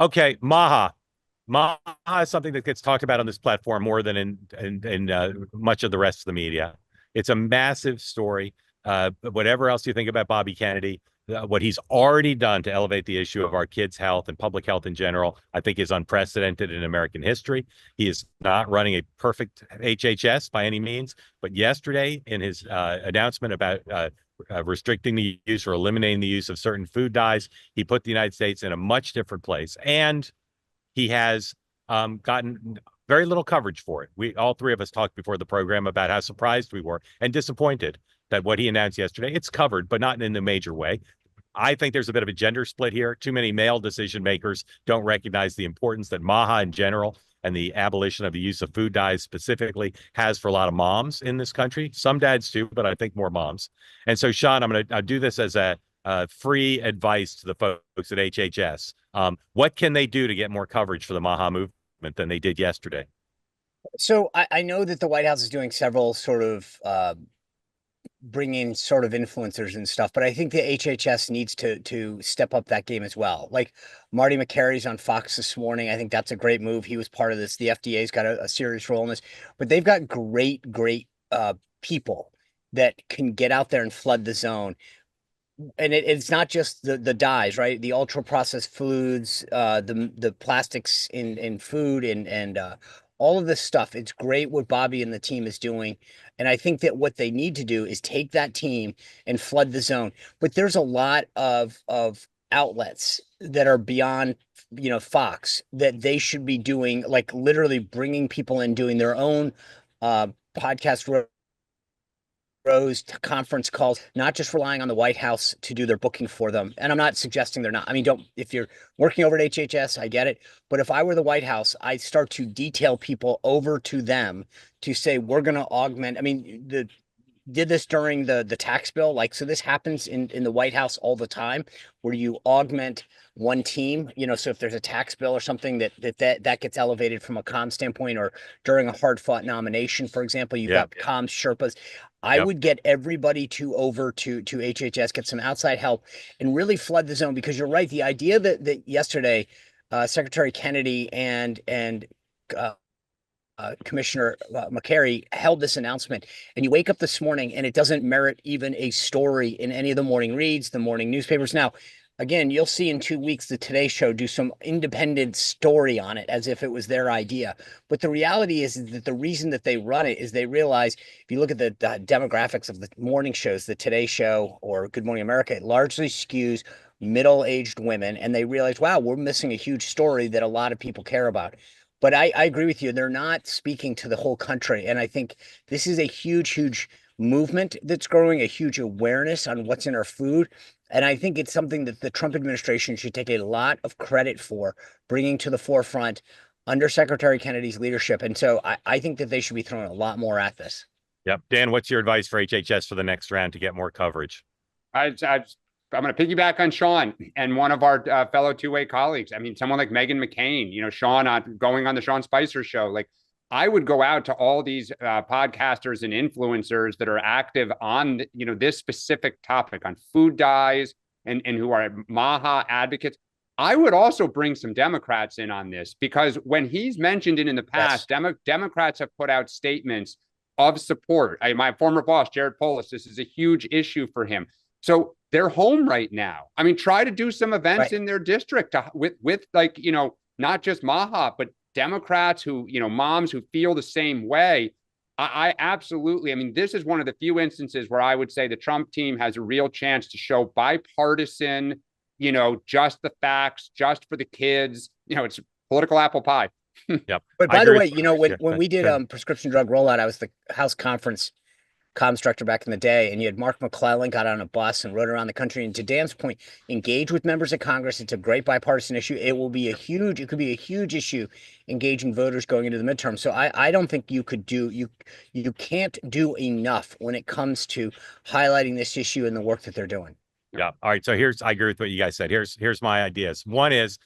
Okay, MAHA. MAHA is something that gets talked about on this platform more than in much of the rest of the media. It's a massive story. Whatever else you think about Bobby Kennedy, what he's already done to elevate the issue of our kids' health and public health in general, I think is unprecedented in American history. He is not running a perfect HHS by any means, but yesterday in his announcement about restricting the use or eliminating the use of certain food dyes, he put the United States in a much different place. And he has gotten very little coverage for it. We all three of us talked before the program about how surprised we were and disappointed that what he announced yesterday, it's covered, but not in a major way. I think there's a bit of a gender split here. Too many male decision makers don't recognize the importance that MAHA in general and the abolition of the use of food dyes specifically has for a lot of moms in this country. Some dads too, but I think more moms. And so, Sean, I'm going to do this as a free advice to the folks at HHS. What can they do to get more coverage for the MAHA movement than they did yesterday? So I know that the White House is doing several sort of bringing sort of influencers and stuff, but I think the HHS needs to step up that game as well. Like Marty McCary's on Fox this morning. I think that's a great move. He was part of this. The FDA's got a serious role in this, but they've got great people that can get out there and flood the zone. And it's not just the dyes, right? The ultra processed foods, the plastics in food and all of this stuff. It's great what Bobby and the team is doing. And I think that what they need to do is take that team and flood the zone. But there's a lot of outlets that are beyond, Fox that they should be doing, like literally bringing people in, doing their own podcast conference calls, not just relying on the White House to do their booking for them. And I'm not suggesting they're not. I mean, don't, if you're working over at HHS, I get it. But if I were the White House, I'd start to detail people over to them to say, we're going to augment. I mean, did this during the tax bill. Like, so this happens in the White House all the time where you augment one team, so if there's a tax bill or something that gets elevated from a comm standpoint, or during a hard fought nomination, for example, you've Yeah. got comms Sherpas. I Yep. would get everybody to over to HHS, get some outside help and really flood the zone, because you're right. The idea that yesterday, Secretary Kennedy and uh, Commissioner McCary held this announcement, and you wake up this morning and it doesn't merit even a story in any of the morning reads, the morning newspapers. Now, again, you'll see in 2 weeks the Today Show do some independent story on it as if it was their idea. But the reality is that the reason that they run it is they realize, if you look at the demographics of the morning shows, the Today Show or Good Morning America, it largely skews middle-aged women, and they realize, wow, we're missing a huge story that a lot of people care about. But I agree with you. They're not speaking to the whole country. And I think this is a huge movement that's growing, a huge awareness on what's in our food. And I think it's something that the Trump administration should take a lot of credit for bringing to the forefront under Secretary Kennedy's leadership. And so I think that they should be throwing a lot more at this. Yep. Dan, what's your advice for HHS for the next round to get more coverage? I'm going to piggyback on Sean and one of our fellow two-way colleagues. I mean, someone like Megan McCain, Sean going on the Sean Spicer show. Like, I would go out to all these podcasters and influencers that are active on, this specific topic on food dyes and who are MAHA advocates. I would also bring some Democrats in on this, because when he's mentioned it in the past, Yes. Democrats have put out statements of support. My former boss, Jared Polis, this is a huge issue for him. So they're home right now. I mean, try to do some events Right. in their district with like, not just MAHA, but Democrats who, moms who feel the same way. I absolutely, I mean, this is one of the few instances where I would say the Trump team has a real chance to show bipartisan, just the facts, just for the kids. It's political apple pie. Yep. But I by the agree way, with when yeah. when we did prescription drug rollout, I was the House conference comms director back in the day, and you had Mark McClellan got on a bus and rode around the country. And to Dan's point, engage with members of Congress. It's a great bipartisan issue. It could be a huge issue engaging voters going into the midterm. So I don't think you can't do enough when it comes to highlighting this issue and the work that they're doing. Yeah. All right. So I agree with what you guys said. Here's my ideas. One is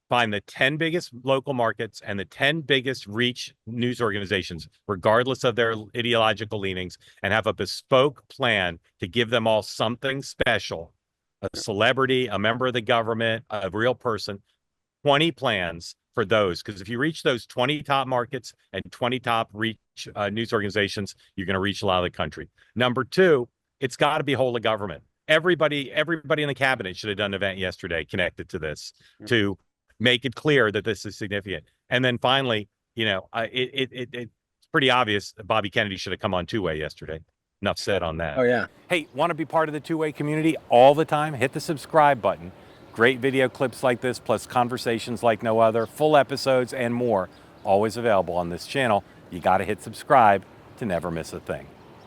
find the 10 biggest local markets and the 10 biggest reach news organizations, regardless of their ideological leanings, and have a bespoke plan to give them all something special, a celebrity, a member of the government, a real person, 20 plans for those, because if you reach those 20 top markets and 20 top reach news organizations, you're going to reach a lot of the country. Number two, it's got to be whole of government. Everybody in the cabinet should have done an event yesterday connected to this to make it clear that this is significant. And then finally, it's pretty obvious that Bobby Kennedy should have come on two-way yesterday. Enough said on that. Oh, yeah. Hey, want to be part of the two-way community all the time? Hit the subscribe button. Great video clips like this, plus conversations like no other, full episodes and more, always available on this channel. You got to hit subscribe to never miss a thing.